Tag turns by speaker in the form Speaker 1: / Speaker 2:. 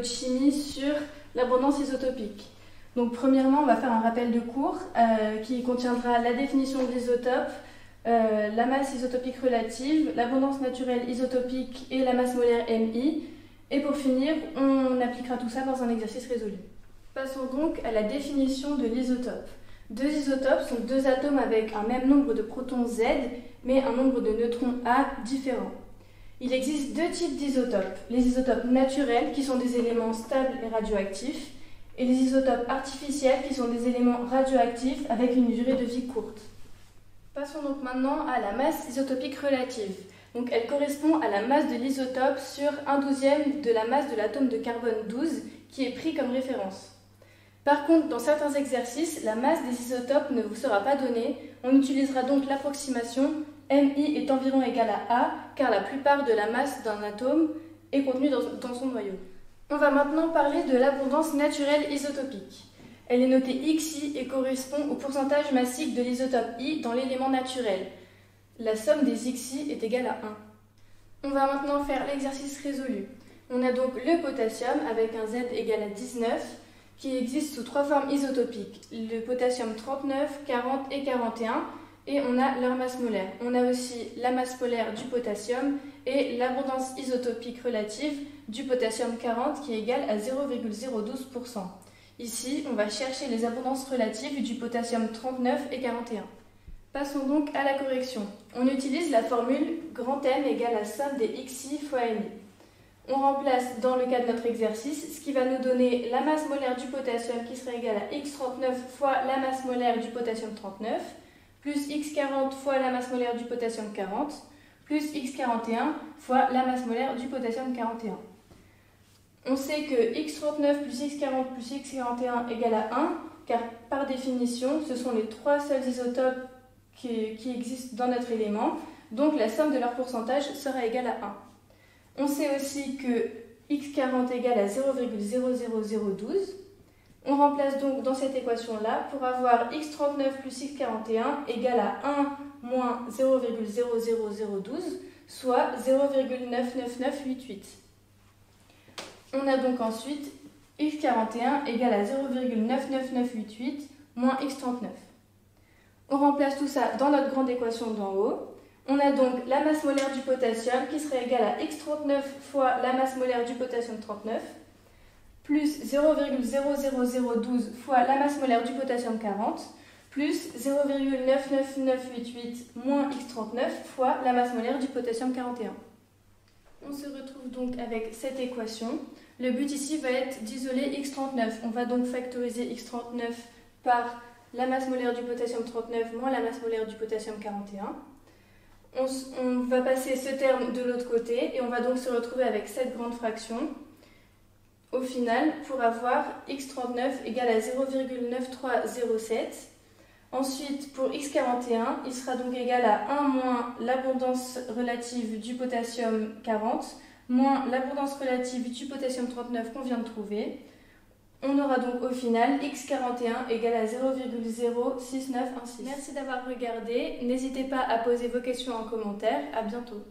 Speaker 1: chimie sur l'abondance isotopique. Donc premièrement, on va faire un rappel de cours qui contiendra la définition de l'isotope, la masse isotopique relative, l'abondance naturelle isotopique et la masse molaire MI. Et pour finir, on appliquera tout ça dans un exercice résolu. Passons donc à la définition de l'isotope. Deux isotopes sont deux atomes avec un même nombre de protons Z, mais un nombre de neutrons A différent. Il existe deux types d'isotopes. Les isotopes naturels, qui sont des éléments stables et radioactifs, et les isotopes artificiels, qui sont des éléments radioactifs avec une durée de vie courte. Passons donc maintenant à la masse isotopique relative. Donc elle correspond à la masse de l'isotope sur 1/12 de la masse de l'atome de carbone 12 qui est pris comme référence. Par contre, dans certains exercices, la masse des isotopes ne vous sera pas donnée. On utilisera donc l'approximation MI est environ égal à A, car la plupart de la masse d'un atome est contenue dans son noyau. On va maintenant parler de l'abondance naturelle isotopique. Elle est notée XI et correspond au pourcentage massique de l'isotope I dans l'élément naturel. La somme des XI est égale à 1. On va maintenant faire l'exercice résolu. On a donc le potassium avec un Z égal à 19 qui existe sous trois formes isotopiques. Le potassium 39, 40 et 41 et on a leur masse molaire. On a aussi la masse molaire du potassium et l'abondance isotopique relative du potassium 40 qui est égale à 0,012%. Ici, on va chercher les abondances relatives du potassium 39 et 41. Passons donc à la correction. On utilise la formule grand M égale à somme des XI fois MI. On remplace dans le cas de notre exercice ce qui va nous donner la masse molaire du potassium qui serait égale à X39 fois la masse molaire du potassium 39, plus X40 fois la masse molaire du potassium 40, plus X41 fois la masse molaire du potassium 41. On sait que X39 plus X40 plus X41 égale à 1, car par définition, ce sont les trois seuls isotopes qui existent dans notre élément, donc la somme de leur pourcentage sera égale à 1. On sait aussi que X40 égale à 0,00012. On remplace donc dans cette équation-là pour avoir X39 plus X41 égale à 1 moins 0,00012, soit 0,99988. On a donc ensuite X41 égale à 0,99988 moins X39. On remplace tout ça dans notre grande équation d'en haut. On a donc la masse molaire du potassium qui serait égale à X39 fois la masse molaire du potassium 39, plus 0,00012 fois la masse molaire du potassium 40, plus 0,99988 moins X39 fois la masse molaire du potassium 41. On se retrouve donc avec cette équation. Le but ici va être d'isoler X39. On va donc factoriser X39 par la masse molaire du potassium 39 moins la masse molaire du potassium 41. On va passer ce terme de l'autre côté et on va donc se retrouver avec cette grande fraction au final pour avoir X39 égale à 0,9307. Ensuite, pour X41, il sera donc égal à 1 moins l'abondance relative du potassium 40 moins l'abondance relative du potassium 39 qu'on vient de trouver. On aura donc au final X41 égale à 0,0691. Merci d'avoir regardé. N'hésitez pas à poser vos questions en commentaire. À bientôt.